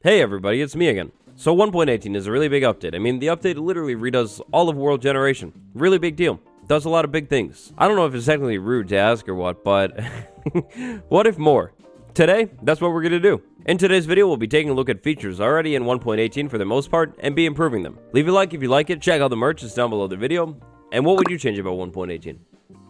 Hey everybody, it's me again. So 1.18 is a really big update. I mean, the update literally redoes all of world generation. Really big deal. Does a lot of big things. I don't know if it's technically rude to ask or what, but what if more? Today, that's what we're gonna do. In today's video, we'll be taking a look at features already in 1.18 for the most part, and be improving them. Leave a like if you like it, check out the merch, it's down below the video, and what would you change about 1.18?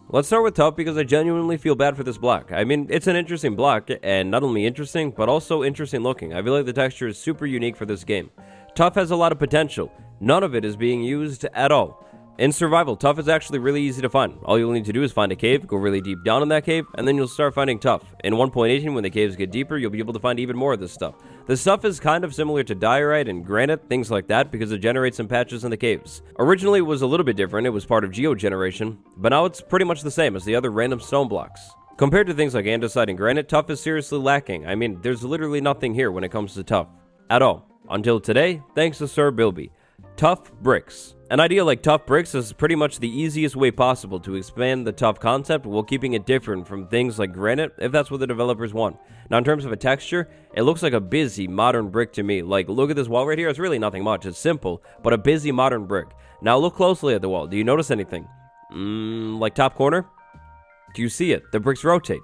Let's start with tough because I genuinely feel bad for this block. I mean, it's an interesting block, and not only interesting, but also interesting looking. I feel like the texture is super unique for this game. Tough has a lot of potential. None of it is being used at all. In survival, tough is actually really easy to find. All you'll need to do is find a cave, go really deep down in that cave, and then you'll start finding tough. In 1.18, when the caves get deeper, you'll be able to find even more of this stuff. This stuff is kind of similar to diorite and granite, things like that, because it generates some patches in the caves. Originally, it was a little bit different, it was part of geogeneration, but now it's pretty much the same as the other random stone blocks. Compared to things like andesite and granite, tough is seriously lacking. I mean, there's literally nothing here when it comes to tough. At all. Until today, thanks to Sir Bilby. Tough bricks. An idea like tough bricks is pretty much the easiest way possible to expand the tough concept while keeping it different from things like granite if that's what the developers want. Now in terms of a texture, it looks like a busy modern brick to me. Like, look at this wall right here, it's really nothing much, it's simple, but a busy modern brick. Now look closely at the wall, do you notice anything? Like top corner? Do you see it? The bricks rotate.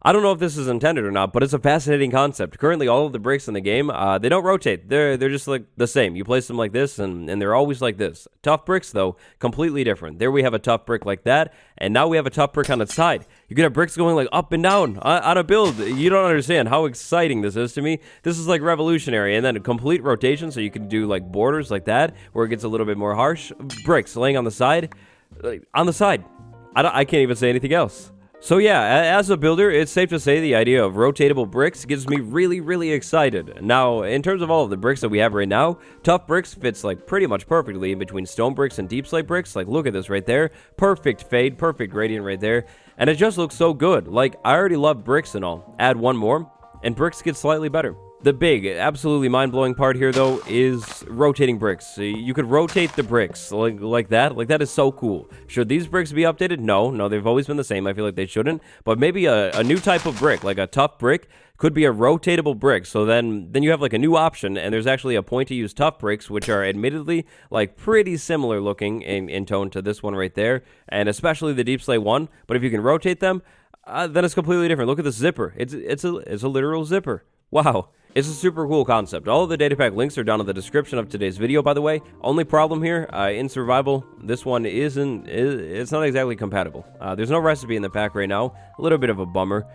I don't know if this is intended or not, but it's a fascinating concept. Currently, all of the bricks in the game, they don't rotate. They're just like the same. You place them like this, and they're always like this. Tough bricks, though, completely different. There we have a tough brick like that, and now we have a tough brick on its side. You can have bricks going like up and down on a build. You don't understand how exciting this is to me. This is like revolutionary, and then a complete rotation, so you can do like borders like that, where it gets a little bit more harsh. Bricks laying on the side. I can't even say anything else. So yeah, as a builder, it's safe to say the idea of rotatable bricks gets me really excited. Now, in terms of all of the bricks that we have right now, tough bricks fits like pretty much perfectly in between stone bricks and deep slate bricks. Like, look at this right there. Perfect fade, perfect gradient right there. And it just looks so good. Like, I already love bricks and all. Add one more, and bricks get slightly better. The big, absolutely mind-blowing part here, though, is rotating bricks. You could rotate the bricks like that. Like, that is so cool. Should these bricks be updated? No, they've always been the same. I feel like they shouldn't. But maybe a new type of brick, like a tough brick, could be a rotatable brick. So then you have, like, a new option, and there's actually a point to use tough bricks, which are admittedly, like, pretty similar looking in tone to this one right there, and especially the deep slate one. But if you can rotate them, then it's completely different. Look at this zipper. It's a literal zipper. Wow. It's a super cool concept. All of the datapack links are down in the description of today's video, by the way. Only problem here, in survival, this one it's not exactly compatible. There's no recipe in the pack right now. A little bit of a bummer,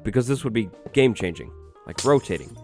because this would be game-changing. Like rotating.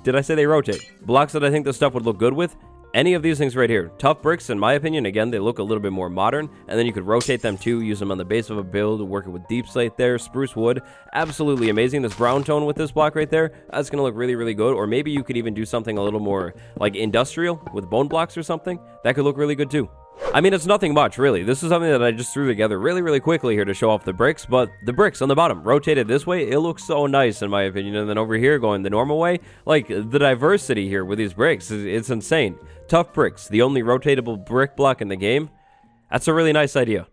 Did I say they rotate? Blocks that I think this stuff would look good with? Any of these things right here. Tough bricks, in my opinion, again, they look a little bit more modern, and then you could rotate them too, use them on the base of a build, working with deep slate there, spruce wood. Absolutely amazing. This brown tone with this block right there, that's going to look really good. Or maybe you could even do something a little more like industrial with bone blocks or something. That could look really good too. I mean, it's nothing much, really. This is something that I just threw together really quickly here to show off the bricks, but the bricks on the bottom, rotated this way, it looks so nice in my opinion. And then over here, going the normal way, like, the diversity here with these bricks, it's insane. Tough bricks, the only rotatable brick block in the game. That's a really nice idea.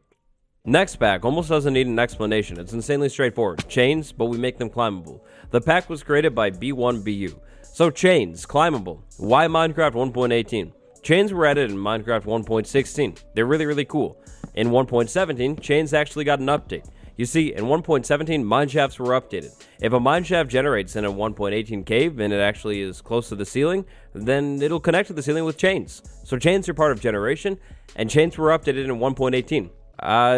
Next pack almost doesn't need an explanation. It's insanely straightforward. Chains, but we make them climbable. The pack was created by B1BU. So chains, climbable. Why Minecraft 1.18? Chains were added in Minecraft 1.16. They're really cool. In 1.17, chains actually got an update. You see, in 1.17, mineshafts were updated. If a mineshaft generates in a 1.18 cave and it actually is close to the ceiling, then it'll connect to the ceiling with chains. So chains are part of generation, and chains were updated in 1.18.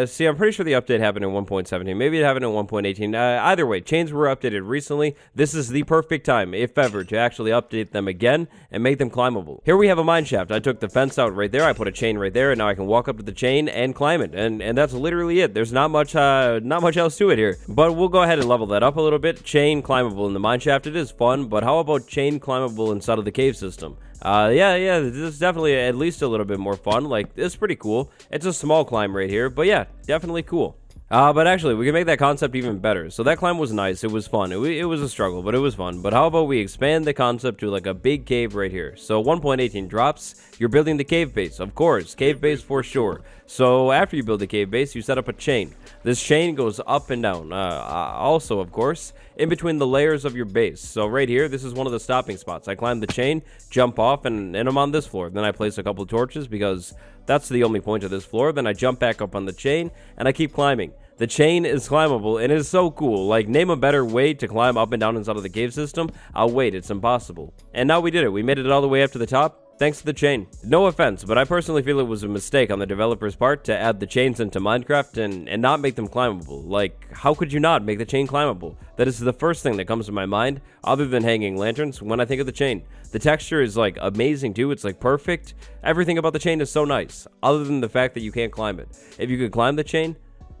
See, I'm pretty sure the update happened in 1.17. Maybe it happened in 1.18. Either way, chains were updated recently. This is the perfect time, if ever, to actually update them again and make them climbable. Here we have a mineshaft. I took the fence out right there. I put a chain right there, and now I can walk up to the chain and climb it. And that's literally it. There's not much else to it here. But we'll go ahead and level that up a little bit. Chain climbable in the mineshaft. It is fun, but how about chain climbable inside of the cave system? Yeah, this is definitely at least a little bit more fun. Like, it's pretty cool. It's a small climb right here, but yeah, definitely cool. But actually, we can make that concept even better. So that climb was nice. It was fun. It was a struggle, but it was fun. But how about we expand the concept to like a big cave right here? So 1.18 drops. You're building the cave base. Of course, cave base for sure. So after you build a cave base, you set up a chain. This chain goes up and down. Also, of course, in between the layers of your base. So right here, this is one of the stopping spots. I climb the chain, jump off, and I'm on this floor. Then I place a couple of torches because that's the only point of this floor. Then I jump back up on the chain, and I keep climbing. The chain is climbable, and it is so cool. Like, name a better way to climb up and down inside of the cave system. I'll wait, it's impossible. And now we did it. We made it all the way up to the top. Thanks to the chain. No offense, but I personally feel it was a mistake on the developer's part to add the chains into Minecraft and not make them climbable. Like, how could you not make the chain climbable? That is the first thing that comes to my mind, other than hanging lanterns, when I think of the chain. The texture is, like, amazing, too. It's, like, perfect. Everything about the chain is so nice, other than the fact that you can't climb it. If you could climb the chain,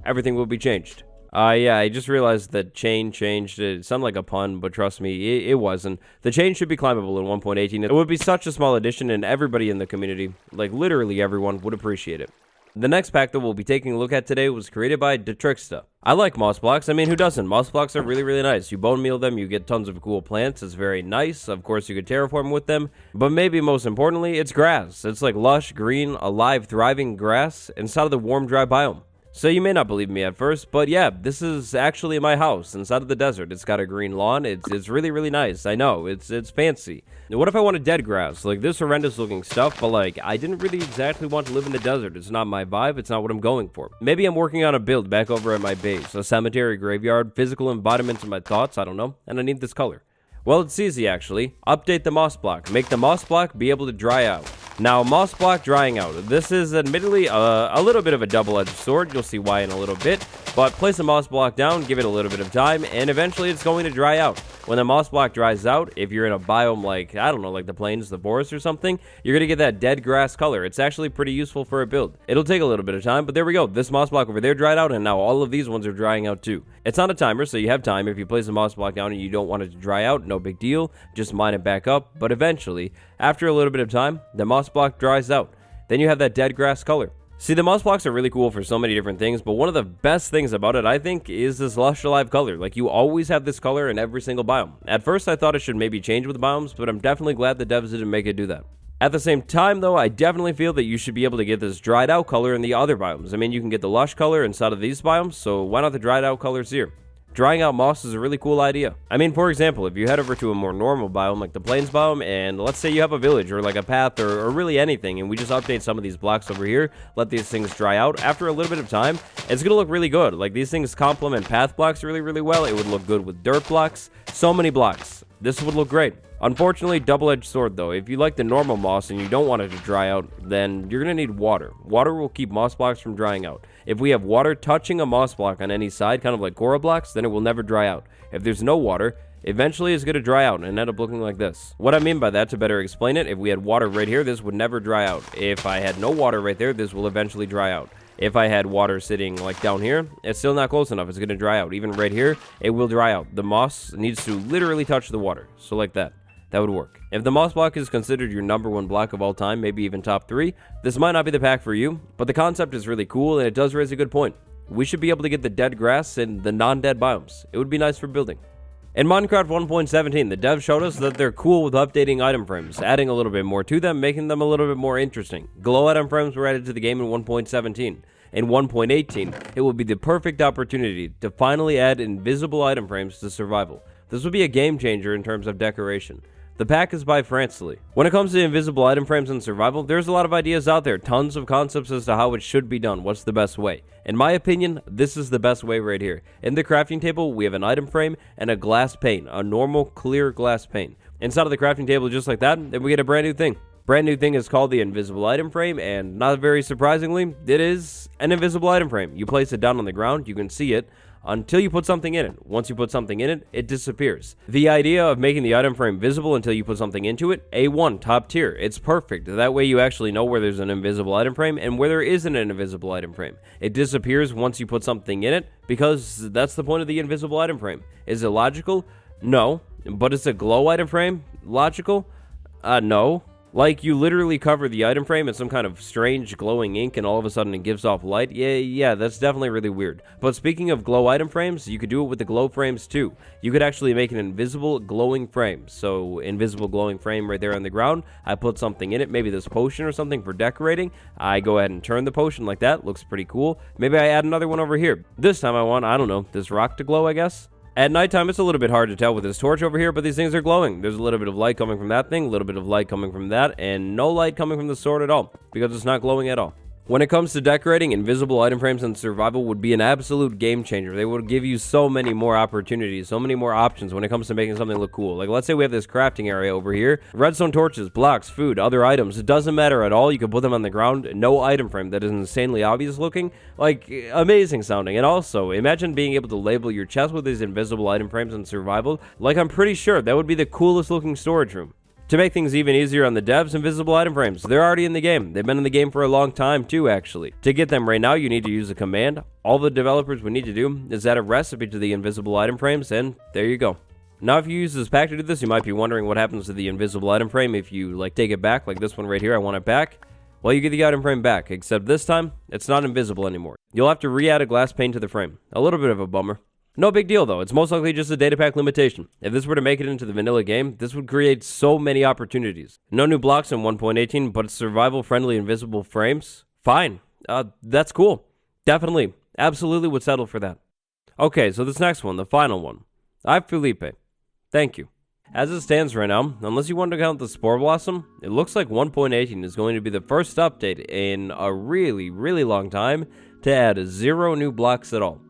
everything will be changed. Yeah, I just realized that chain changed. It sounded like a pun, but trust me, it wasn't. The chain should be climbable in 1.18. It would be such a small addition, and everybody in the community, like literally everyone, would appreciate it. The next pack that we'll be taking a look at today was created by Detrixta. I like moss blocks. I mean, who doesn't? Moss blocks are really, really nice. You bone meal them, you get tons of cool plants. It's very nice. Of course, you could terraform with them. But maybe most importantly, it's grass. It's like lush, green, alive, thriving grass inside of the warm, dry biome. So you may not believe me at first, but yeah, this is actually my house inside of the desert. It's got a green lawn. It's really, really nice. I know, it's fancy. Now, what if I wanted dead grass? Like this horrendous looking stuff, but like I didn't really exactly want to live in the desert. It's not my vibe. It's not what I'm going for. Maybe I'm working on a build back over at my base, a cemetery, graveyard, physical embodiments of my thoughts, I don't know, and I need this color. Well, it's easy actually. Update the moss block. Make the moss block be able to dry out. Now, moss block drying out. This is admittedly a little bit of a double-edged sword. You'll see why in a little bit. But place a moss block down, give it a little bit of time, and eventually it's going to dry out. When the moss block dries out, if you're in a biome like, I don't know, like the plains, the forest or something, you're going to get that dead grass color. It's actually pretty useful for a build. It'll take a little bit of time, but there we go. This moss block over there dried out, and now all of these ones are drying out too. It's not a timer, so you have time. If you place a moss block down and you don't want it to dry out, no big deal. Just mine it back up, but eventually, after a little bit of time, the moss block dries out. Then you have that dead grass color. See, the moss blocks are really cool for so many different things, but one of the best things about it, I think, is this lush alive color. Like, you always have this color in every single biome. At first, I thought it should maybe change with biomes, but I'm definitely glad the devs didn't make it do that. At the same time, though, I definitely feel that you should be able to get this dried out color in the other biomes. I mean, you can get the lush color inside of these biomes, so why not the dried out colors here? Drying out moss is a really cool idea. I mean, for example, if you head over to a more normal biome like the plains biome, and let's say you have a village or like a path or really anything, and we just update some of these blocks over here, let these things dry out, after a little bit of time, it's gonna look really good. Like, these things complement path blocks really, really well. It would look good with dirt blocks. So many blocks. This would look great. Unfortunately, double-edged sword though. If you like the normal moss and you don't want it to dry out, then you're gonna need water. Water will keep moss blocks from drying out. If we have water touching a moss block on any side, kind of like coral blocks, then it will never dry out. If there's no water, eventually it's gonna dry out and end up looking like this. What I mean by that, to better explain it, if we had water right here, this would never dry out. If I had no water right there, this will eventually dry out. If I had water sitting like down here, it's still not close enough. It's gonna dry out. Even right here, it will dry out. The moss needs to literally touch the water. So like that. That would work. If the moss block is considered your #1 block of all time, maybe even top 3, this might not be the pack for you, but the concept is really cool and it does raise a good point. We should be able to get the dead grass in the non-dead biomes. It would be nice for building. In Minecraft 1.17, the devs showed us that they're cool with updating item frames, adding a little bit more to them, making them a little bit more interesting. Glow item frames were added to the game in 1.17. In 1.18, it will be the perfect opportunity to finally add invisible item frames to survival. This will be a game changer in terms of decoration. The pack is by Francely. When it comes to invisible item frames and survival, there's a lot of ideas out there, tons of concepts as to how it should be done, what's the best way. In my opinion, this is the best way right here. In the crafting table, we have an item frame and a glass pane, a normal clear glass pane. Inside of the crafting table, just like that, then we get a brand new thing. Brand new thing is called the invisible item frame, and not very surprisingly, it is an invisible item frame. You place it down on the ground, you can see it, until you put something in it. Once you put something in it, it disappears. The idea of making the item frame visible until you put something into it, A1, top tier. It's perfect. That way you actually know where there's an invisible item frame and where there isn't an invisible item frame. It disappears once you put something in it because that's the point of the invisible item frame. Is it logical? No. But is a glow item frame logical? No. Like, you literally cover the item frame in some kind of strange glowing ink and all of a sudden it gives off light. Yeah, that's definitely really weird. But speaking of glow item frames, you could do it with the glow frames too. You could actually make an invisible glowing frame. So, invisible glowing frame right there on the ground. I put something in it, maybe this potion or something for decorating. I go ahead and turn the potion like that. Looks pretty cool. Maybe I add another one over here. This time I want, I don't know, this rock to glow, I guess. At nighttime, it's a little bit hard to tell with this torch over here, but these things are glowing. There's a little bit of light coming from that thing, a little bit of light coming from that, and no light coming from the sword at all, because it's not glowing at all. When it comes to decorating, invisible item frames in survival would be an absolute game changer. They would give you so many more opportunities, so many more options when it comes to making something look cool. Like, let's say we have this crafting area over here. Redstone torches, blocks, food, other items. It doesn't matter at all. You can put them on the ground. No item frame that is insanely obvious looking. Like, amazing sounding. And also, imagine being able to label your chest with these invisible item frames in survival. Like, I'm pretty sure that would be the coolest looking storage room. To make things even easier on the devs, invisible item frames, they're already in the game. They've been in the game for a long time too, actually. To get them right now, you need to use a command. All the developers would need to do is add a recipe to the invisible item frames, and there you go. Now, if you use this pack to do this, you might be wondering what happens to the invisible item frame if you, like, take it back, like this one right here, I want it back. Well, you get the item frame back, except this time, it's not invisible anymore. You'll have to re-add a glass pane to the frame. A little bit of a bummer. No big deal though, it's most likely just a data pack limitation. If this were to make it into the vanilla game, this would create so many opportunities. No new blocks in 1.18, but survival friendly invisible frames? Fine. That's cool. Definitely. Absolutely would settle for that. Okay, so this next one, the final one. I'm Felipe. Thank you. As it stands right now, unless you want to count the Spore Blossom, it looks like 1.18 is going to be the first update in a really, really long time to add 0 new blocks at all.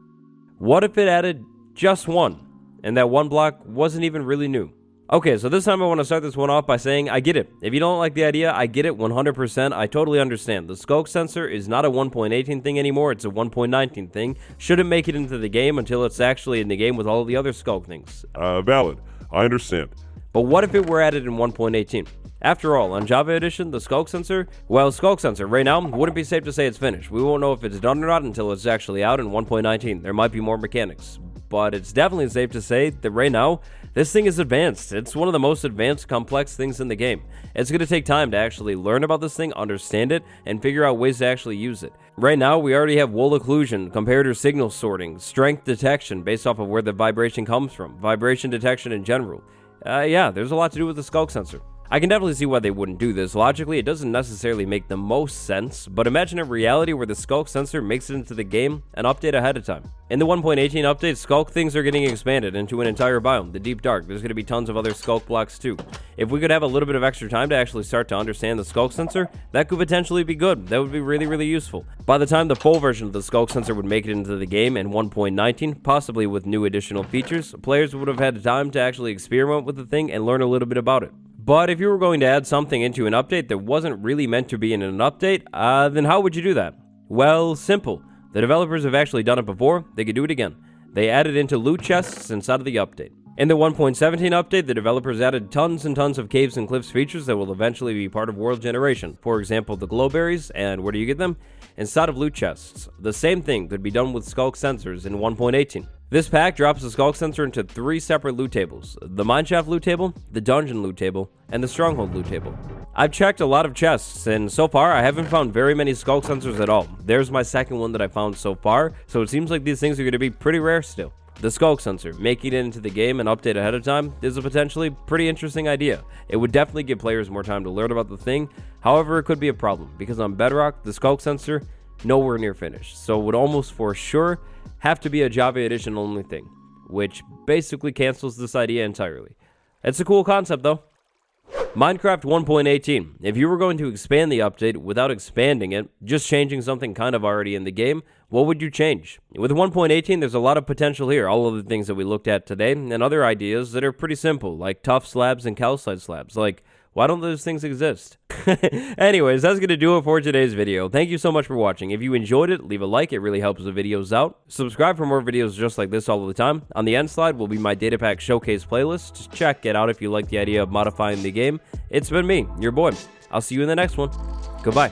What if it added just one, and that one block wasn't even really new? Okay, so this time I want to start this one off by saying I get it. If you don't like the idea, I get it 100%. I totally understand. The skulk sensor is not a 1.18 thing anymore, it's a 1.19 thing. Shouldn't make it into the game until it's actually in the game with all the other skulk things. Valid. I understand. But what if it were added in 1.18? After all, on Java Edition, the skulk sensor, well, skulk sensor, right now, wouldn't be safe to say it's finished. We won't know if it's done or not until it's actually out in 1.19. There might be more mechanics. But it's definitely safe to say that right now, this thing is advanced. It's one of the most advanced, complex things in the game. It's going to take time to actually learn about this thing, understand it, and figure out ways to actually use it. Right now, we already have wall occlusion, comparator signal sorting, strength detection based off of where the vibration comes from, vibration detection in general. Yeah, there's a lot to do with the skulk sensor. I can definitely see why they wouldn't do this. Logically, it doesn't necessarily make the most sense, but imagine a reality where the skulk sensor makes it into the game and update ahead of time. In the 1.18 update, skulk things are getting expanded into an entire biome, the Deep Dark. There's going to be tons of other skulk blocks too. If we could have a little bit of extra time to actually start to understand the skulk sensor, that could potentially be good. That would be really, really useful. By the time the full version of the skulk sensor would make it into the game in 1.19, possibly with new additional features, players would have had time to actually experiment with the thing and learn a little bit about it. But if you were going to add something into an update that wasn't really meant to be in an update, then how would you do that? Well, simple. The developers have actually done it before, they could do it again. They added into loot chests inside of the update. In the 1.17 update, the developers added tons and tons of caves and cliffs features that will eventually be part of world generation. For example, the glowberries, and where do you get them? Inside of loot chests. The same thing could be done with skulk sensors in 1.18. This pack drops the skulk sensor into 3 separate loot tables: the mineshaft loot table, the dungeon loot table, and the stronghold loot table. I've checked a lot of chests, and so far I haven't found very many skulk sensors at all. There's my second one that I found so far, so it seems like these things are going to be pretty rare still. The skulk sensor, making it into the game and update ahead of time, is a potentially pretty interesting idea. It would definitely give players more time to learn about the thing. However, it could be a problem, because on Bedrock, the skulk sensor, nowhere near finished, so it would almost for sure have to be a Java Edition only thing, which basically cancels this idea entirely. It's a cool concept though. Minecraft 1.18. If you were going to expand the update without expanding it, just changing something kind of already in the game, what would you change? With 1.18, there's a lot of potential here, all of the things that we looked at today, and other ideas that are pretty simple, like tough slabs and calcite slabs. Like, why don't those things exist? Anyways, that's going to do it for today's video. Thank you so much for watching. If you enjoyed it, leave a like. It really helps the videos out. Subscribe for more videos just like this all the time. On the end slide will be my data pack showcase playlist. Just check it out if you like the idea of modifying the game. It's been me, your boy. I'll see you in the next one. Goodbye.